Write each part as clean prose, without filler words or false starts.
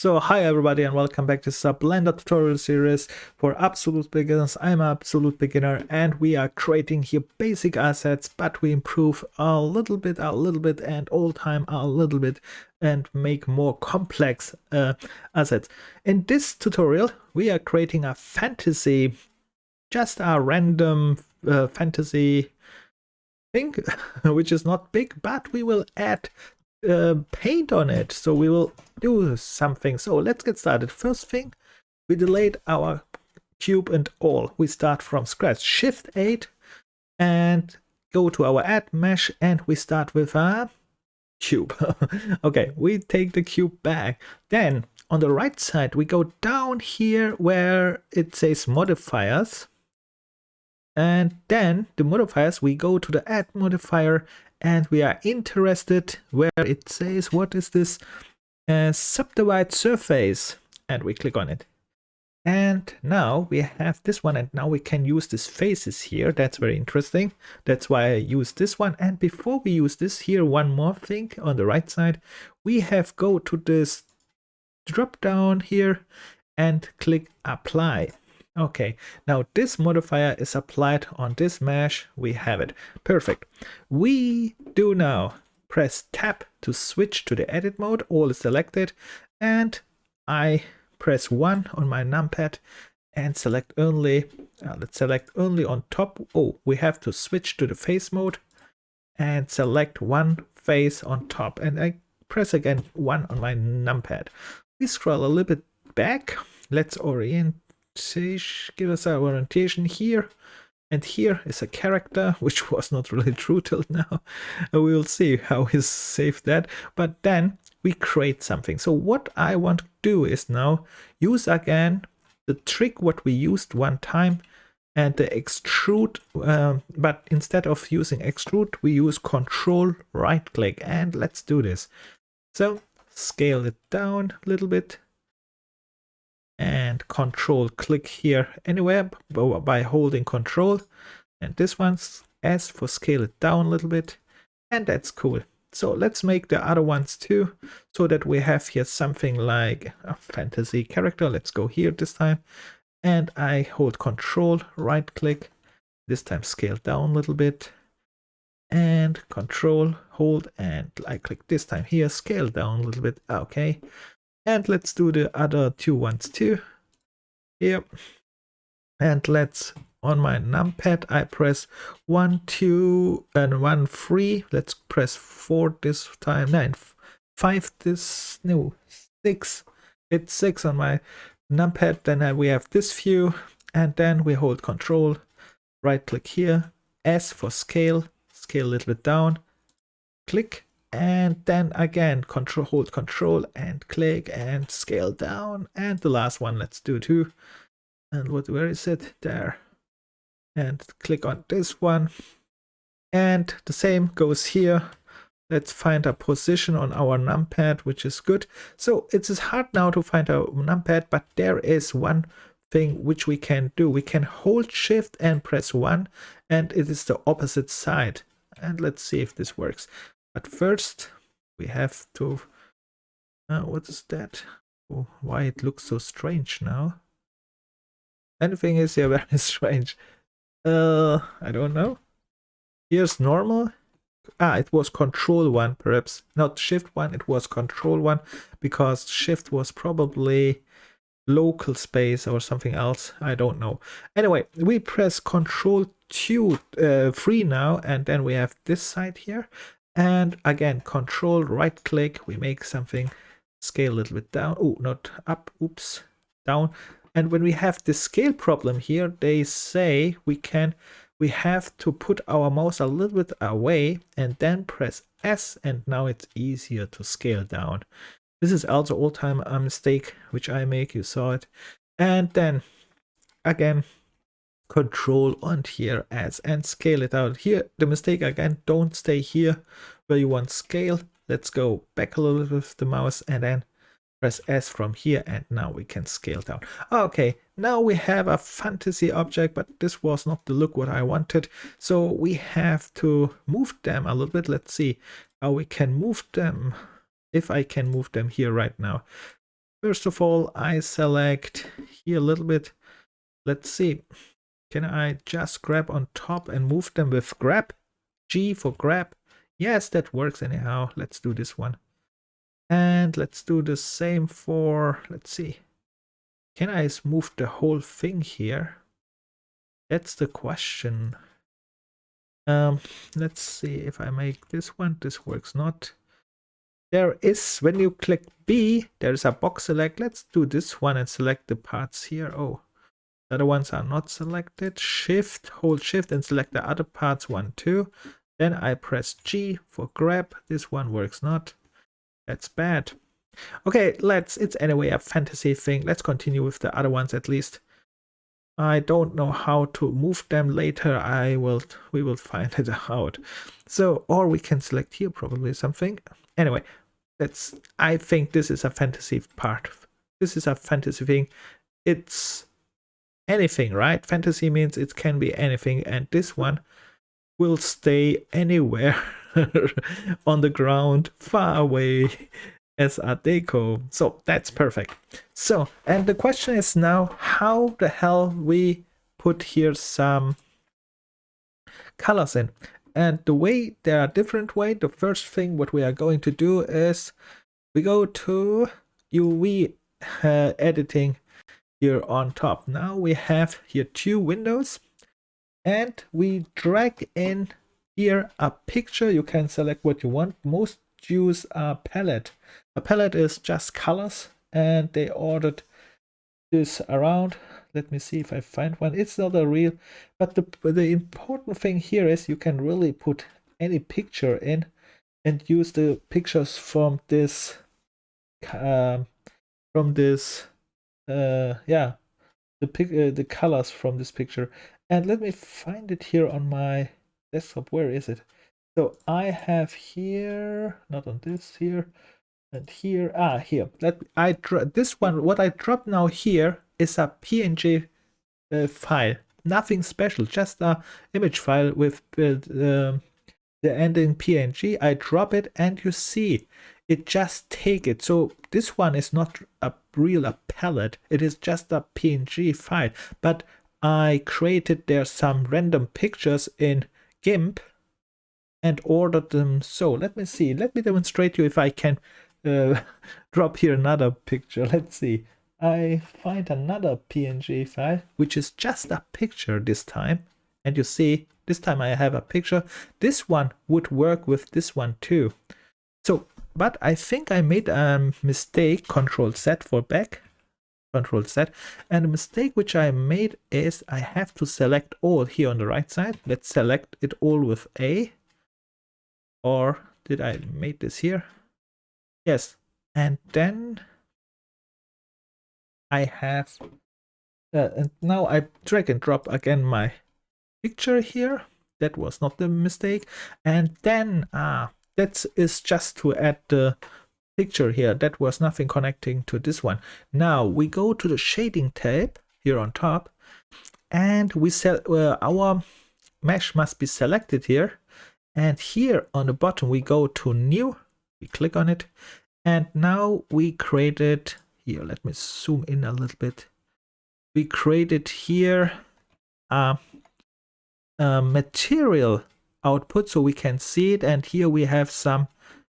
So hi everybody and welcome back to this Blender tutorial series for absolute beginners. I'm an absolute beginner and we are creating here basic assets, but we improve a little bit and all time a little bit and make more complex assets. In this tutorial we are creating a fantasy, just a random fantasy thing which is not big, but we will add paint on it, so we will do something. So let's get started. First thing, we delete our cube and all. We start from scratch. Shift 8 and go to our add mesh and we start with a cube. Okay, we take the cube back. Then on the right side we go down here where it says modifiers, and then the modifiers, we go to the add modifier and we are interested where it says, what is this? Subdivide surface, and we click on it. And now we have this one, and now we can use these faces here. That's very interesting. That's why I use this one. And before we use this here, one more thing on the right side, we have go to this drop down here and click apply. Okay, now this modifier is applied on this mesh. We have it. Perfect. We do now press tab to switch to the edit mode. All is selected, and I press 1 on my numpad and select only. Let's select only on top. Oh, we have to switch to the face mode and select one face on top, and I press again 1 on my numpad. We scroll a little bit back. Let's give us our orientation here, and here is a character, which was not really true till now. We will see how he saved that, but then we create something. So what I want to do is now use again the trick what we used one time, and the extrude, but instead of using extrude we use control right click, and let's do this. So scale it down a little bit and control click here anywhere by holding control, and this one's S for scale it down a little bit, and that's cool. So let's make the other ones too, so that we have here something like a fantasy character. Let's go here this time, and I hold control right click, this time scale down a little bit, and control hold and I click this time here, scale down a little bit. Okay, and let's do the other two ones too. Here. And let's, on my numpad, I press 1, 2, and 1, 3. Let's press 4 this time. 9, 5 this, no, 6. It's 6 on my numpad. Then we have this view, and then we hold control, right click here, S for scale, scale a little bit down, click. And then again, hold control and click and scale down. And the last one, let's do too. And where is it? There. And click on this one. And the same goes here. Let's find a position on our numpad, which is good. So it is hard now to find our numpad, but there is one thing which we can do. We can hold shift and press 1, and it is the opposite side. And let's see if this works. But first, we have to, what is that? Oh, why it looks so strange now? Anything is here very strange. I don't know. Here's normal. It was control 1, perhaps. Not shift 1, it was control 1, because shift was probably local space or something else. I don't know. Anyway, we press control 3 now, and then we have this side here. And again, control right click, we make something, scale a little bit down. Oh, not up, oops, down. And when we have the scale problem here, they say we have to put our mouse a little bit away and then press S, and now it's easier to scale down. This is also all time a mistake which I make, you saw it. And then again, control on here S and scale it out. Here the mistake again, don't stay here where you want scale. Let's go back a little bit with the mouse and then press S from here, and now we can scale down. Okay, now we have a fantasy object, but this was not the look what I wanted, so we have to move them a little bit. Let's see how we can move them, if I can move them here right now. First of all, I select here a little bit. Let's see. Can I just grab on top and move them with grab? G for grab. Yes, that works anyhow. Let's do this one. And let's do the same for, let's see. Can I move the whole thing here? That's the question. Let's see if I make this one. This works not. There is, when you click B, there's a box select. Let's do this one and select the parts here. Oh, the other ones are not selected. Shift, hold shift and select the other parts 1, 2. Then I press G for grab. This one works not. That's bad. Okay, it's anyway a fantasy thing. Let's continue with the other ones at least. I don't know how to move them later. We will find it out. So, or we can select here probably something. Anyway, I think this is a fantasy part. This is a fantasy thing. It's anything, right? Fantasy means it can be anything, and this one will stay anywhere on the ground, far away as Art Deco. So that's perfect. So, and the question is now, how the hell we put here some colors in? And there are different ways. The first thing what we are going to do is we go to UV editing here on top. Now we have here 2 windows and we drag in here a picture. You can select what you want. Most use a palette. A palette is just colors, and they ordered this around. Let me see if I find one. It's not a real, but the important thing here is you can really put any picture in and use the pictures from this the colors from this picture. And let me find it here on my desktop. Where is it? So I have here, not on this here, and here. Here. This one. What I drop now here is a PNG file. Nothing special, just a image file with the ending PNG. I drop it, and you see it just take it. So this one is not a palette. It is just a PNG file. But I created there some random pictures in GIMP and ordered them. So let me see. Let me demonstrate you if I can drop here another picture. Let's see. I find another PNG file, which is just a picture this time. And you see, this time I have a picture. This one would work with this one too. So, but I think I made a mistake. Control Z for back. Control Z. And the mistake which I made is I have to select all here on the right side. Let's select it all with A. Or did I make this here? Yes. And then I have, and now I drag and drop again my picture here. That was not the mistake. And then, that is just to add the picture here. That was nothing connecting to this one. Now we go to the shading tab here on top, and we our mesh must be selected here. And here on the bottom, we go to new, we click on it. And now we created here, let me zoom in a little bit. We created here a material output so we can see it. And here we have some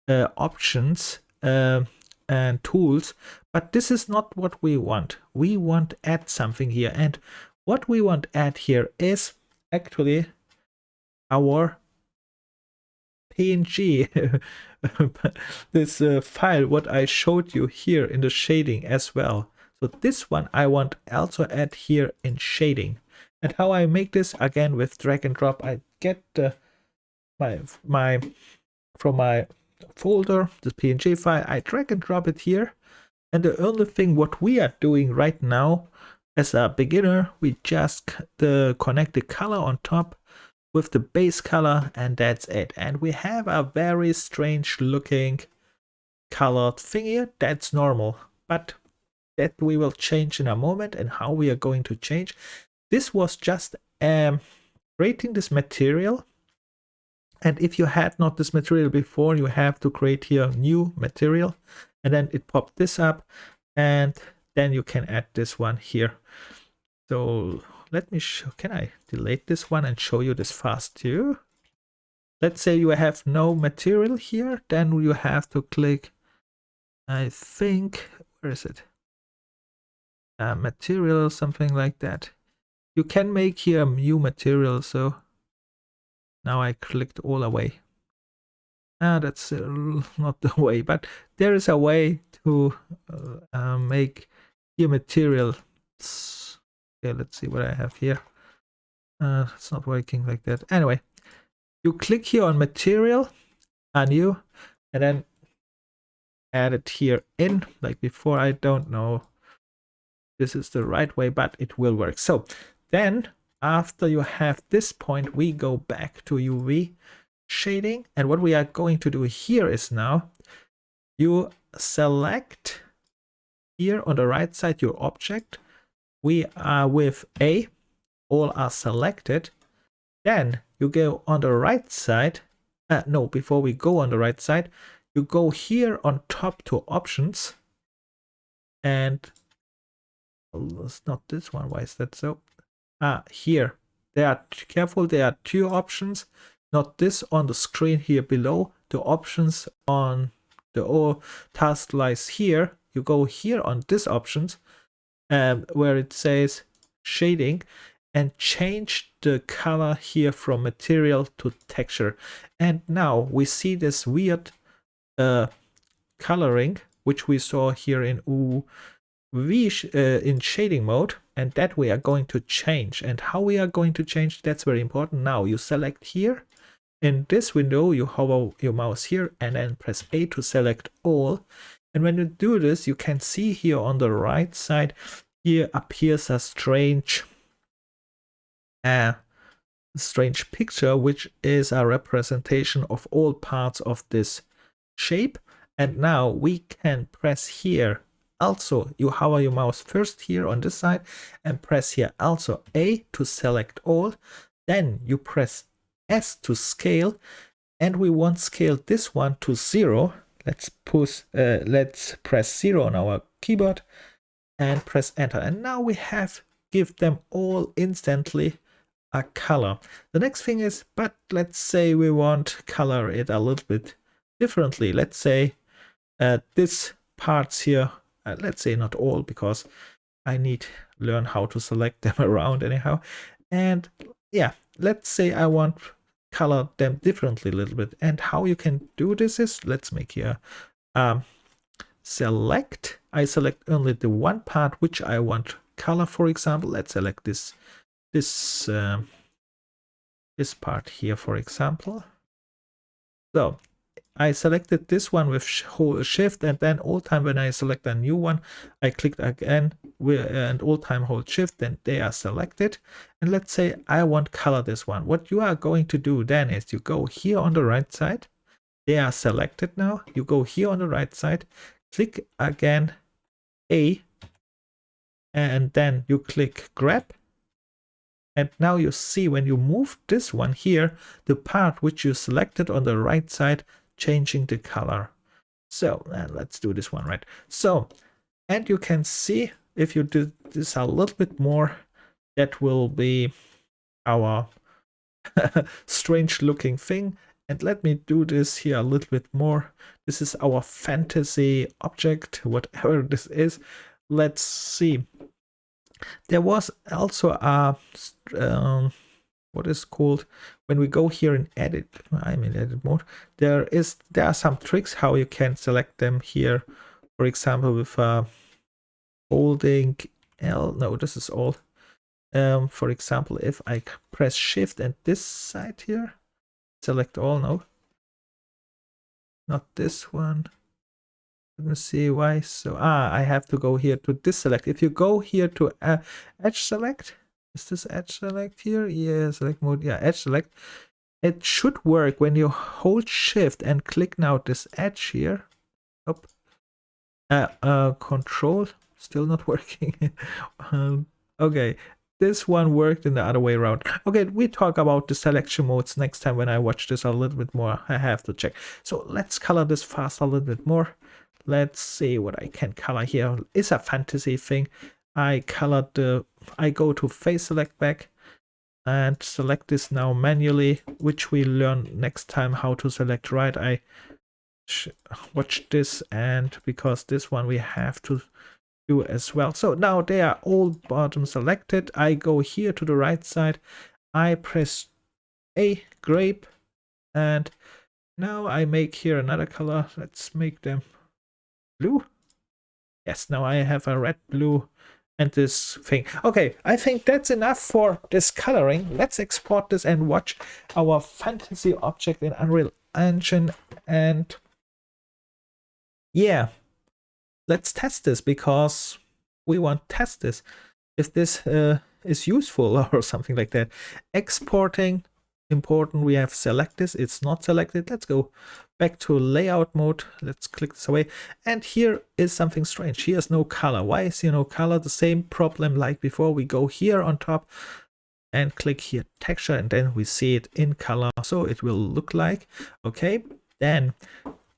options and tools, but this is not what we want. We want to add something here. And what we want to add here is actually our PNG, this file what I showed you here in the shading as well. So this one I want also add here in shading. And how I make this, again with drag and drop, I get from my folder, this PNG file, I drag and drop it here. And the only thing what we are doing right now as a beginner, we just connect the color on top with the base color, and that's it. And we have a very strange looking colored thing here. That's normal, but that we will change in a moment. And how we are going to change. This was just creating this material. And if you had not this material before, you have to create here new material. And then it popped this up. And then you can add this one here. So let me show, can I delete this one and show you this fast too? Let's say you have no material here, then you have to click, I think, where is it? Material, something like that. You can make here a new material, so now I clicked all away. That's not the way, but there is a way to make your material. Okay, let's see what I have here. It's not working like that. Anyway, you click here on material, a new, and then add it here in, like before. I don't know this is the right way, but it will work. So then after you have this point, we go back to UV shading, and what we are going to do here is now you select here on the right side your object. We are with A, all are selected. Then you go on the right side. No, before we go on the right side, you go here on top to options, and it's not this one. Why is that so? Here there are, careful, there are two options, not this on the screen here below. The options on the task lies here. You go here on this options, where it says shading, and change the color here from material to texture. And now we see this weird coloring, which we saw here in UV in shading mode, and that we are going to change. And how we are going to change, that's very important. Now you select here. In this window, you hover your mouse here and then press A to select all. And when you do this, you can see here on the right side, here appears a strange picture, which is a representation of all parts of this shape. And now we can press here. Also, you hover your mouse first here on this side and press here also A to select all. Then you press S to scale, and we want scale this one to 0. Let's press 0 on our keyboard and press enter. And now we have give them all instantly a color. The next thing is, but let's say we want color it a little bit differently. Let's say this parts here, let's say not all, because I need learn how to select them around anyhow. And yeah, let's say I want color them differently a little bit. And how you can do this is, let's make here select. I select only the one part which I want color. For example, let's select this part here, for example. So I selected this one with hold shift, and then all time when I select a new one, I clicked again and all time hold shift, then they are selected. And let's say I want color this one. What you are going to do then is you go here on the right side. They are selected now. You go here on the right side, click again A, and then you click grab. And now you see when you move this one here, the part which you selected on the right side changing the color. So let's do this one, right? So, and you can see if you do this a little bit more, that will be our strange looking thing. And let me do this here a little bit more. This is our fantasy object, whatever this is. Let's see. There was also a what is called, when we go here in edit, I'm in edit mode, there are some tricks how you can select them here. For example, with holding L, no, this is all. For example, if I press shift and this side here, select all, no, not this one. Let me see why. So I have to go here to this select. If you go here to edge select, is this edge select here? Yeah, select mode. Yeah, edge select. It should work when you hold shift and click now this edge here. Oh, control still not working. Okay, this one worked in the other way around. Okay, we talk about the selection modes next time when I watch this a little bit more. I have to check. So let's color this fast a little bit more. let's see what I can color here. It's a fantasy thing. I go to face select back and select this now manually, which we learn next time how to select right. I watch this, and because this one we have to do as well. So now they are all bottom selected. I go here to the right side. I press A, grape, and now I make here another color. Let's make them blue. Yes, now I have a red, blue, and this thing. Okay, I think that's enough for this coloring. Let's export this and watch our fantasy object in Unreal Engine. And yeah, let's test this because we want to test this. If this is useful or something like that. Exporting, important. We have select this. It's not selected. Let's go back to layout mode. Let's click this away. And here is something strange. Here's no color. Why is here no color? The same problem like before. We go here on top and click here texture, and then we see it in color. So it will look like, okay. Then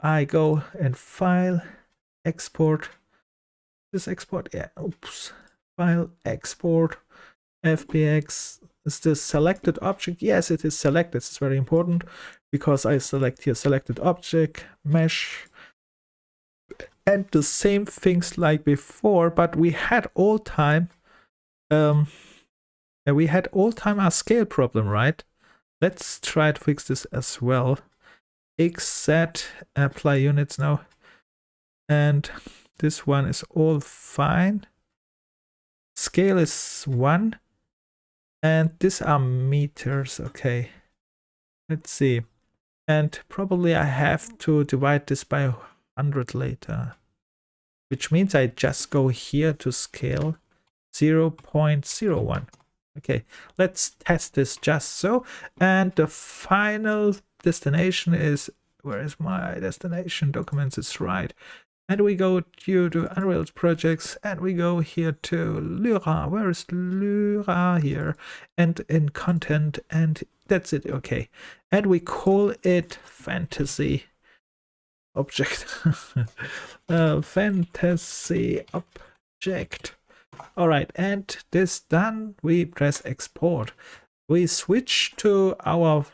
I go and file, export. This export, yeah, oops. File, export, FBX. Is this selected object? Yes, it is selected. It's very important because I select here selected object, mesh, and the same things like before, but we had all time a scale problem, right? Let's try to fix this as well. XZ, apply units now, and this one is all fine. Scale is 1, and these are meters. Okay, let's see. And probably I have to divide this by 100 later, which means I just go here to scale 0.01. Okay, let's test this just so. And the final destination is, where is my destination? Documents is right. And we go to Unreal projects, and we go here to Lyra. Where is Lyra? Here. And in content, and that's it. Okay. And we call it fantasy object. Fantasy object. All right. And this done, we press export. We switch to our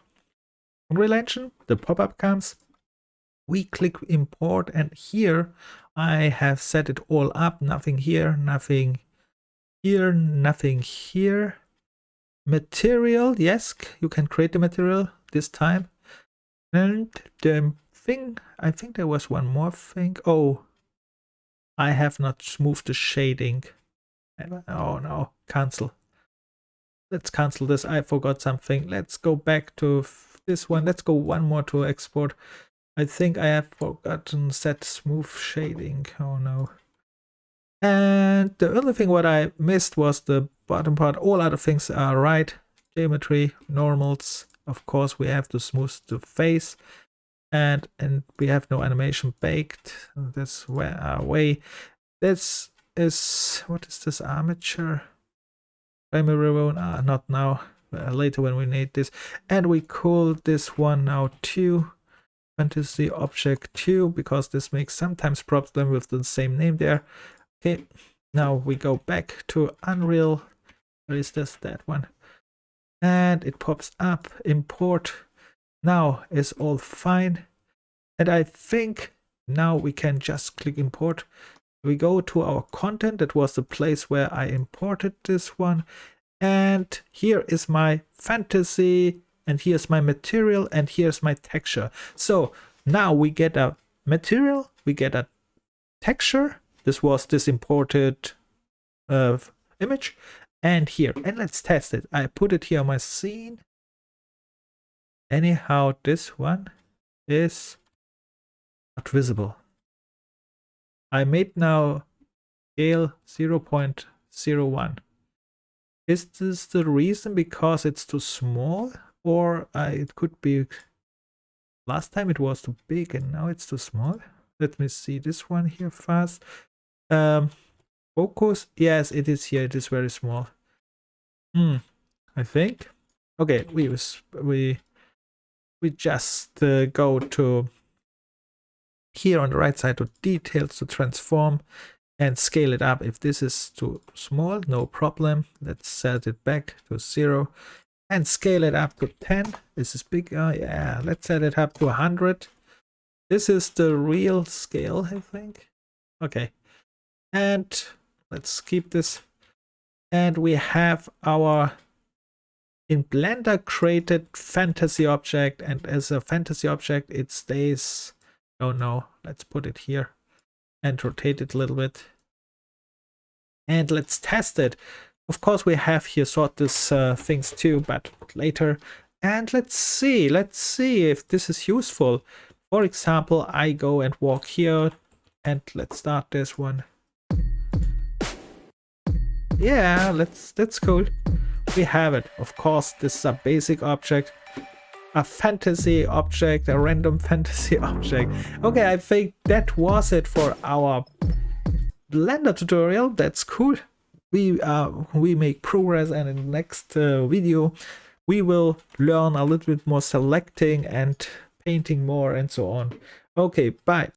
Unreal Engine. The pop-up comes. We click import, and here I have set it all up. Nothing here, nothing here, nothing here. Material, yes, you can create the material this time. And the thing, I think there was one more thing. Oh, I have not smoothed the shading. Oh no, cancel. Let's cancel this. I forgot something. Let's go back to this one. Let's go one more to export. I think I have forgotten set smooth shading. Oh no. And the only thing what I missed was the bottom part. All other things are right. Geometry, normals. Of course, we have to smooth the face. And we have no animation baked. That's way. This is, what is this, armature? Primary one, not now. Later when we need this. And we call this one now 2. Fantasy object 2, because this makes sometimes problem with the same name there. Okay, now we go back to Unreal. Where is this? That one. And it pops up, import. Now is all fine. And I think now we can just click import. We go to our content. That was the place where I imported this one. And here is my fantasy. And here's my material, and here's my texture. So now we get a material, we get a texture. This was this imported image. And here, and let's test it. I put it here on my scene. Anyhow, this one is not visible. I made now scale 0.01. Is this the reason because it's too small? Or it could be, last time it was too big and now it's too small. Let me see this one here fast. Focus, yes, it is here. It is very small. I think. Okay, we just go to here on the right side to details to transform and scale it up. If this is too small, no problem. Let's set it back to 0 and scale it up to 10. This is bigger. Yeah, let's set it up to 100. This is the real scale, I think. Okay. And let's keep this. And we have our in Blender created fantasy object. And as a fantasy object, it stays. Oh no, let's put it here and rotate it a little bit. And let's test it. Of course, we have here sort these things too, but later. And let's see if this is useful. For example, I go and walk here, and let's start this one. Yeah, that's cool. We have it. Of course, this is a basic object, a fantasy object, a random fantasy object. Okay, I think that was it for our Blender tutorial. That's cool. We make progress, and in the next video we will learn a little bit more selecting and painting more and so on. Okay, bye.